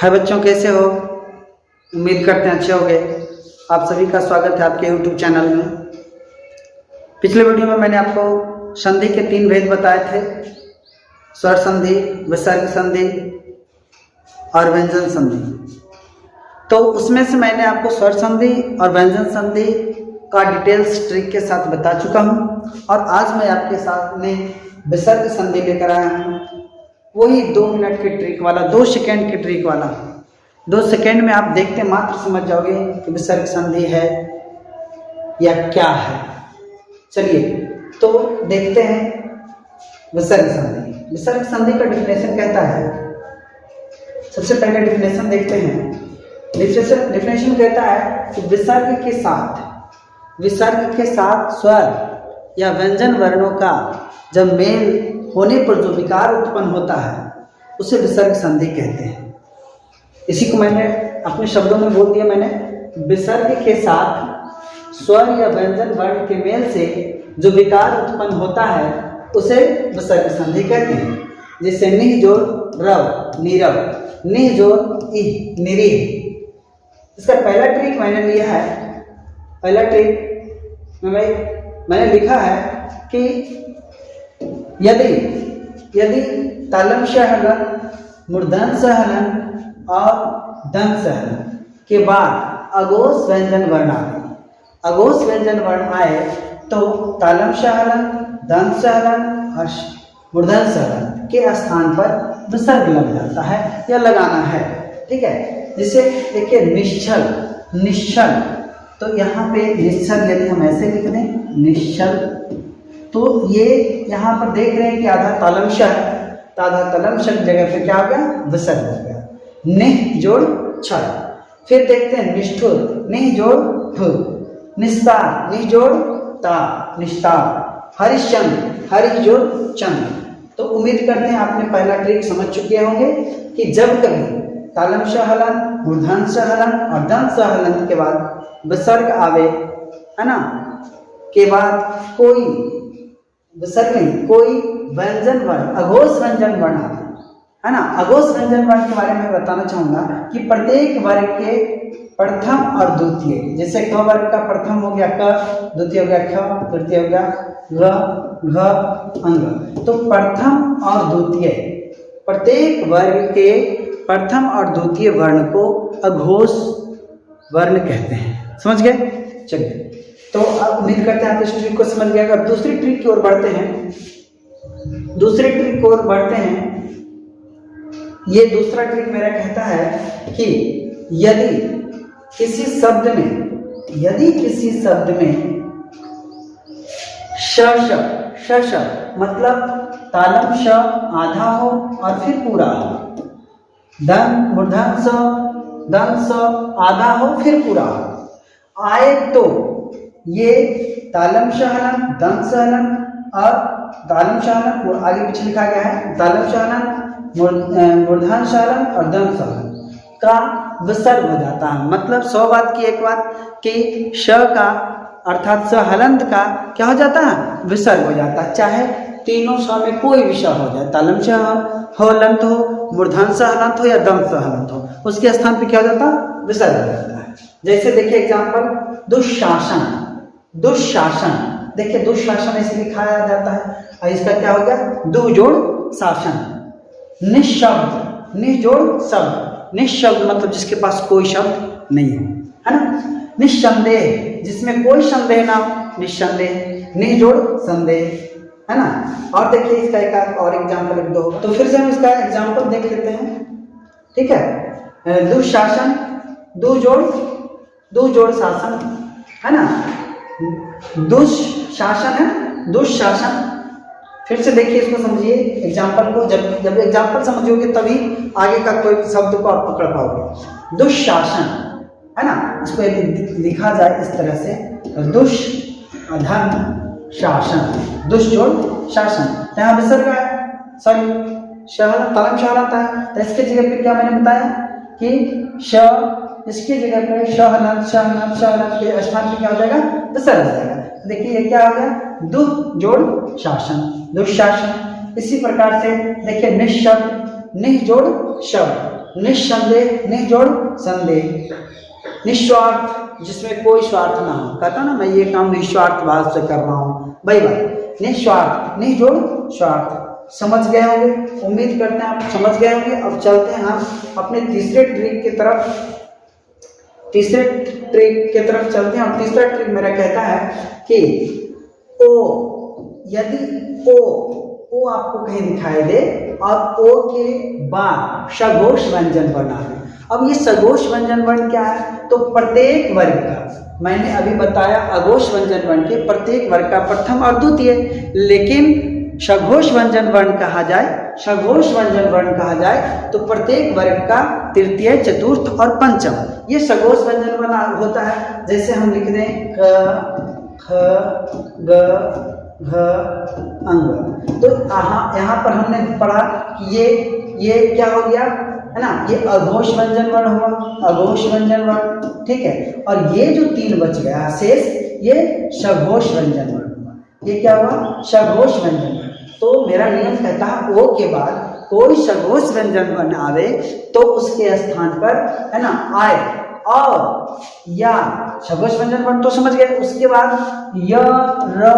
हाय बच्चों, कैसे हो? उम्मीद करते हैं अच्छे होंगे। आप सभी का स्वागत है आपके YouTube चैनल में। पिछले वीडियो में मैंने आपको संधि के 3 भेद बताए थे, स्वर संधि, विसर्ग संधि और व्यंजन संधि। तो उसमें से मैंने आपको स्वर संधि और व्यंजन संधि का डिटेल्स ट्रिक के साथ बता चुका हूँ और आज मैं आपके साथ में विसर्ग संधि लेकर आया हूँ। वही 2 मिनट की ट्रिक वाला, 2 सेकेंड की ट्रिक वाला। 2 सेकेंड में आप देखते मात्र समझ जाओगे कि विसर्ग संधि है या क्या है। चलिए तो देखते हैं विसर्ग संधि। विसर्ग संधि का डिफिनेशन कहता है, सबसे पहले डिफिनेशन देखते हैं। डिफिनेशन कहता है कि विसर्ग के साथ स्वर या व्यंजन वर्णों का जब मेल होने पर जो विकार उत्पन्न होता है उसे विसर्ग संधि कहते हैं। इसी को मैंने अपने शब्दों में बोल दिया। मैंने विसर्ग के साथ स्वर या व्यंजन वर्ण के मेल से जो विकार उत्पन्न होता है उसे विसर्ग संधि कहते हैं। जैसे निह जोड़ रव नीरव, निह जोड़ इह निरीह। इसका पहला ट्रिक मैंने लिया है। पहला ट्रिक मैंने लिखा है कि यदि तालव्य हलन, मूर्धन्य हलन और दंश हलन के बाद अघोष व्यंजन वर्ण आए, अघोष व्यंजन वर्ण आए तो तालव्य हलन, दंश हलन और मूर्धन्य हलन के स्थान पर विसर्ग लग जाता है या लगाना है। ठीक है, जिसे देखिए निश्चल, निश्चल। तो यहाँ पे निश्चल यदि हम ऐसे लिख दें निश्चल, तो ये यहाँ पर देख रहे हैं कि आधा तालव्य है, तो आधा तालव्य की जगह पे क्या हो गया? विसर्ग हो गया। निह जोड़ छल। फिर देखते हैं निष्ठुर, निह जोड़ ठुर, निस्तार, निह जोड़ ता, निस्तार, हरिश्चंद्र, हरि जोड़ चंद्र। तो उम्मीद करते हैं आपने पहला ट्रिक समझ चुके होंगे कि जब कभी तालव्य हलन, मूर्धन्य हलन और दंश हलन के बाद विसर्ग आवे, है ना, के बाद कोई विसर्ग नहीं, कोई व्यंजन वर्ण, अघोष व्यंजन वर्ण आवे, है ना। अघोष व्यंजन वर्ण के बारे में बताना चाहूंगा कि प्रत्येक वर्ग के प्रथम और द्वितीय, जैसे क वर्ग का प्रथम हो गया क, द्वितीय हो गया ख, तृतीय हो गया ग, घ, अंग। तो प्रथम और द्वितीय, प्रत्येक वर्ग के प्रथम और द्वितीय वर्ण को अघोष वर्ण कहते हैं। समझ गए? चलिए, तो अब उम्मीद करते हैं आप इस ट्रिक को समझ गए। अब दूसरी ट्रिक की ओर बढ़ते हैं। दूसरी ट्रिक की ओर बढ़ते हैं। ये दूसरा ट्रिक मेरा कहता है कि यदि किसी शब्द में श मतलब तालव्य श आधा हो और फिर पूरा हो, मूर्धन्य दंश आधा हो फिर पूरा हो आए, तो ये तालव्य हलन, दंश हलन और तालव्य हलन और आगे पीछे लिखा गया है तालव्य हलन, मूर्धन्य हलन और दंश हलन का विसर्ग हो जाता है। मतलब 100 बात की एक बात कि श का अर्थात स हलंत का क्या हो जाता है? विसर्ग हो जाता है। चाहे तीनों स में कोई भी श हो जाए, तालव्य हलंत हो, मूर्धन्य हलंत हो या दंश हलंत हो, उसके स्थान पे क्या हो जाता है? विसर्ग हो जाता है। जैसे देखिए एग्जाम्पल, दुशासन, दुशासन। देखिए दुशासन ऐसे लिखाया जाता है और इसका क्या हो गया? दु जोड़ शासन। निशब्द, निह जोड़ शब्द, निशब्द मतलब जिसके पास कोई शब्द नहीं है, है ना। निस्संदेह, जिसमें कोई संदेह ना हो, निस्संदेह, निह जोड़ संदेह, है ना। और देखिए इसका एक और एग्जाम्पल एक दो, तो फिर से हम इसका एग्जाम्पल देख लेते हैं। ठीक है, दुशासन, दु जोड़ शासन, है ना। दुशासन है, दुशासन। फिर से देखिए इसको समझिए एग्जाम्पल को। जब एग्जाम्पल समझोगे तभी आगे का कोई शब्द को आप पकड़ पाओगे। दुशासन, है ना। इसको यदि लिखा जाए इस तरह से, दुष धन शासन, दुष जोड़ शासन। यहाँ विसर्ग है, सॉरी तालव्य हलंत है, तो इसके जगह पे क्या मैंने बताया कि श, इसकी जगह पे शहलन के स्थान पे क्या हो जाएगा? विसर्ग हो जाएगा। देखिए ये क्या हो गया? दु जोड़ शासन, दुशासन। इसी प्रकार से देखिए निशब्द, निह जोड़ शब्द, निस्संदेह, नि जोड़ संदेह, निस्वार्थ जिसमें कोई स्वार्थ ना हो, कहता ना मैं ये काम निस्वार्थ भाव से कर रहा हूँ, वही बात, निस्वार्थ, नि जोड़ स्वार्थ। समझ गए होंगे, उम्मीद करते हैं आप समझ गए होंगे। अब चलते हैं हम अपने तीसरे ट्रिक की तरफ, तीसरे ट्रिक की तरफ चलते हैं। और तीसरा ट्रिक मेरा कहता है कि ओ, यदि ओ आपको कहीं दिखाई दे और ओ के बाद सघोष व्यंजन वर्ण आए। अब ये सघोष व्यंजन वर्ण क्या है, तो प्रत्येक वर्ग का, मैंने अभी बताया अघोष व्यंजन वर्ण के प्रत्येक वर्ग का प्रथम और द्वितीय, लेकिन सघोष व्यंजन वर्ण कहा जाए, सघोष व्यंजन वर्ण कहा जाए तो प्रत्येक वर्ग का तृतीय, चतुर्थ और पंचम, ये सघोष व्यंजन वर्ण होता है। जैसे हम लिख दें क, ख, ग, घ, अंग, तो यहाँ पर हमने पढ़ा कि ये क्या हो गया है ना, ये अघोष व्यंजन वर्ण हुआ, अघोष व्यंजन वर्ण, ठीक है। और ये जो तीन बच गया शेष, ये सघोष व्यंजन वर्ण हुआ, ये क्या हुआ, सघोष व्यंजन वर्ण। तो मेरा नियम कहता है ओ के बाद कोई सघोष व्यंजन वर्ण आवे तो उसके स्थान पर है ना आए और या, सघोष व्यंजन वर्ण तो समझ गए, उसके बाद य, र,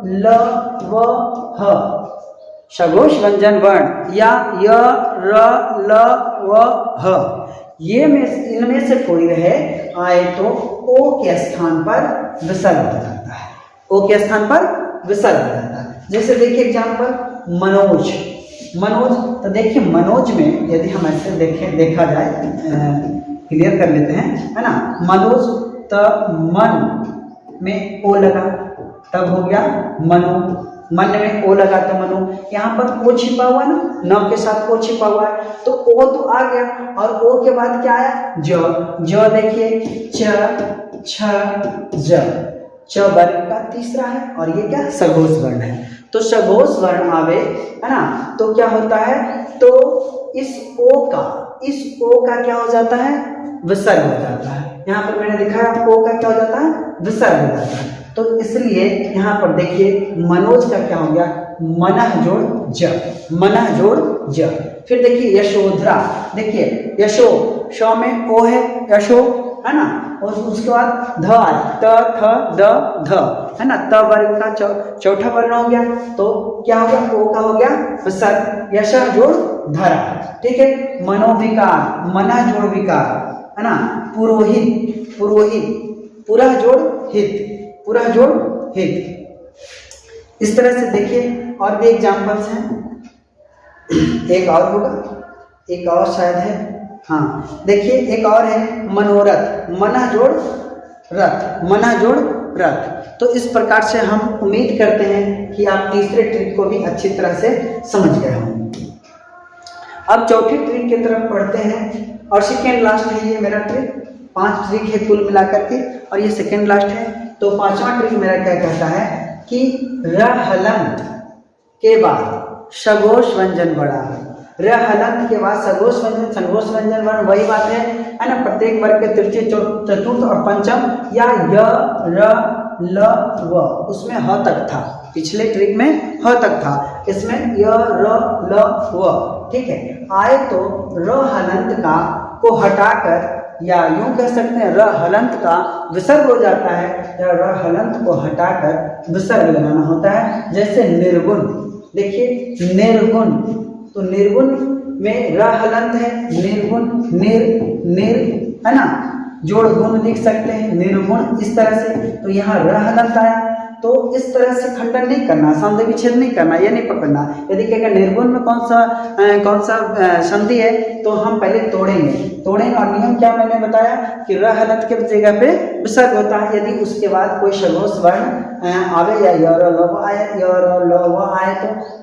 ल, व, ह, सघोष व्यंजन वर्ण या य, र, ल, व, ह, ये में इनमें से कोई रहे आए तो ओ के स्थान पर विसर्ग हो जाता है, ओ के स्थान पर विसर्ग हो जाता है। जैसे देखिए एग्जाम्पल मनोज, मनोज, तो देखिए मनोज में यदि हम ऐसे देखा जाए, क्लियर कर लेते हैं है ना, मनोज, तो मन में ओ लगा तब हो गया मनो, मन में ओ लगा तो मनो, यहाँ पर ओ छिपा हुआ है ना, न के साथ ओ छिपा हुआ है, तो ओ तो आ गया और ओ के बाद क्या आया, ज देखिए च, छ, ज, च वर्ग का तीसरा है और ये क्या सघोष वर्ण है। तो सघोष वर्ण आवे है ना, तो क्या होता है, तो इस ओ का क्या हो जाता है, विसर्ग हो जाता है। यहाँ पर मैंने दिखाया ओ का क्या हो जाता है, विसर्ग हो जाता है। तो इसलिए यहाँ पर देखिए मनोज का क्या हो गया, मनः जोड़ ज, मनः जोड़ ज। फिर देखिए यशोधरा, देखिए यशो, शो में ओ है, यशो है ना, और उसके बाद ध आया, त, थ, द, ध है ना, त वर्ग का चौथा वर्ण हो गया, तो क्या हो गया, ओ का हो गया विसर्ग, यश जोड़ धरा, ठीक है। मनोविकार, मनः जोड़ विकार है ना, पुरोहित, पुरोहित, पुरः जोड़ हित, पुरः जोड़ हित। इस तरह से देखिए और भी एग्जाम्पल्स हैं, एक और होगा, एक और शायद है, हाँ देखिए एक और है मनोरथ, मनः जोड़ रथ, मनः जोड़ रथ। तो इस प्रकार से हम उम्मीद करते हैं कि आप तीसरे ट्रिक को भी अच्छी तरह से समझ गए होंगे। अब चौथी ट्रिक की तरफ पढ़ते हैं और सेकेंड लास्ट है ये मेरा ट्रिक, 5 ट्रिक है कुल मिलाकर के और ये सेकेंड लास्ट है। तो पांचवा ट्रिक मेरा क्या कहता है कि र हलंत के बाद सघोष व्यंजन वर्ण, र हलंत के बाद सघोष व्यंजन, सघोष व्यंजन वर्ण वही बात है ना, प्रत्येक वर्ग के तृतीय, चतुर्थ और पंचम, या य, र, ल, व, उसमें ह तक था, पिछले ट्रिक में ह तक था, इसमें य, र, ल, व, ठीक है। आए तो र हलंत का को हटाकर, या यूं कह सकते हैं र हलंत का विसर्ग हो जाता है, या र हलंत को हटाकर विसर्ग लगाना होता है। जैसे निर्गुण, देखिए निर्गुण, तो निर्गुण में र हलंत है, निर्गुण, निर है ना, जोड़ गुण लिख सकते हैं, निर्गुण इस तरह से। तो यहाँ र हलंत आया, तो इस तरह से खंडन नहीं करना, संधि विच्छेद नहीं करना, ये नहीं पकड़ना। यदि कहेगा निर्गुण में कौन सा संधि है, तो हम पहले तोड़ेंगे और नियम क्या मैंने बताया कि र हलंत के जगह पे विसर्ग होता है यदि उसके बाद कोई सघोष वर्ण आवे, या य, र, ल, व आए, य, र, ल, व आए,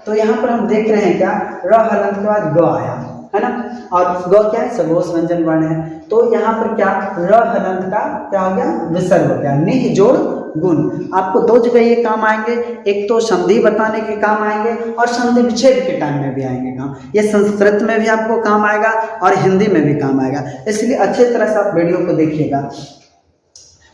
तो यहाँ पर हम देख रहे हैं क्या, र हलंत के बाद ग आया है ना, और ग क्या है, सघोष व्यंजन वर्ण है। तो यहाँ पर क्या र हलंत का क्या हो गया, विसर्ग हो गया। निह जोड़ गुण आपको 2 जगह ये काम आएंगे, एक तो संधि बताने के काम आएंगे और संधि विच्छेद के टाइम में भी आएंगे काम। ये संस्कृत में भी आपको काम आएगा और हिंदी में भी काम आएगा, इसलिए अच्छी तरह से आप वीडियो को देखिएगा।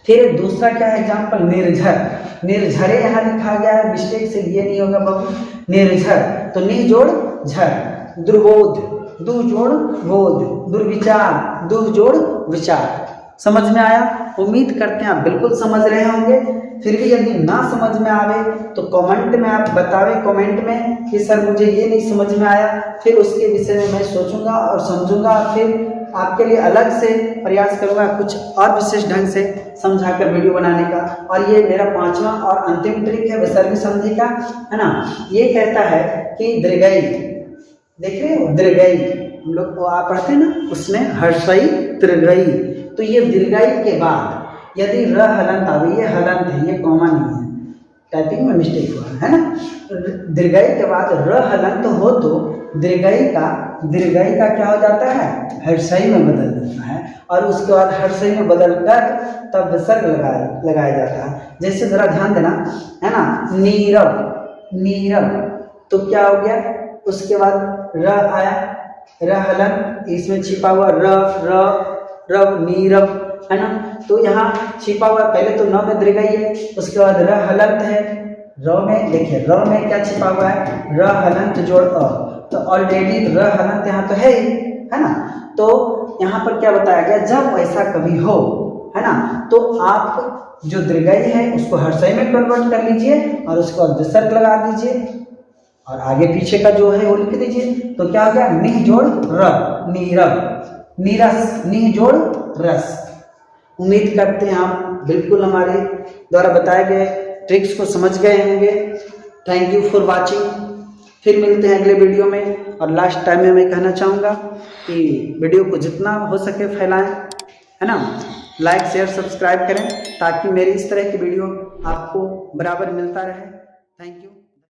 फिर दूसरा क्या है एग्जाम्पल, निर्झर, निर्झरे यहाँ लिखा गया है, मिस्टेक से ये नहीं होगा बाबू, निर्झर, तो निह जोड़ झर। दुर्बोध, दु जोड़ बोध, दुर्विचार, दु जोड़ विचार। समझ में आया? उम्मीद करते हैं आप बिल्कुल समझ रहे होंगे। फिर भी यदि ना समझ में आवे तो कमेंट में आप बतावें, कमेंट में कि सर मुझे ये नहीं समझ में आया। फिर उसके विषय में मैं सोचूंगा और समझूंगा, फिर आपके लिए अलग से प्रयास करूंगा कुछ और विशेष ढंग से समझाकर वीडियो बनाने का। और ये मेरा 5वां और अंतिम ट्रिक है विसर्ग संधि का, है ना। ये कहता है कि दीर्घई, देख रहे हो दीर्घई, हम लोग तो आप पढ़ते हैं ना उसमें हर्षई दीर्घई। तो ये दीर्घई के बाद यदि र हलंत आवे, ये हलंत है, ये कॉमा नहीं है, टाइपिंग में मिस्टेक हुआ है ना। दीर्घई के बाद र हलंत हो तो दीर्घई का क्या हो जाता है, हर्षई में बदल जाता है। और उसके बाद हर्षई में बदल कर तब विसर्ग लगाया जाता है। जैसे जरा ध्यान देना, है ना, नीरव, नीरव, तो क्या हो गया, उसके बाद र आया, र हलंत, इसमें छिपा हुआ रव, नीरव, है ना। तो यहाँ छिपा हुआ पहले तो न में दीर्घई है, उसके बाद र हलंत है, र में देखिए र में क्या छिपा हुआ है, र हलंत जोड़ अ, तो ऑलरेडी र हलंत यहाँ तो है ही, है ना। तो यहाँ पर क्या बताया गया, जब ऐसा कभी हो, है ना, तो आप जो दीर्घई है उसको हर्षई में कन्वर्ट कर लीजिए और उसके बाद विसर्ग लगा दीजिए और आगे पीछे का जो है वो लिख दीजिए। तो क्या हो गया, निह जोड़ र, नीरव, नीरस, निह जोड़ रस। उम्मीद करते हैं आप बिल्कुल हमारे द्वारा बताए गए ट्रिक्स को समझ गए होंगे। Thank you for watching. फिर मिलते हैं अगले वीडियो में। और लास्ट टाइम में मैं कहना चाहूँगा कि वीडियो को जितना हो सके फैलाएं, है ना, लाइक शेयर सब्सक्राइब करें ताकि मेरी इस तरह की वीडियो आपको बराबर मिलता रहे। Thank you.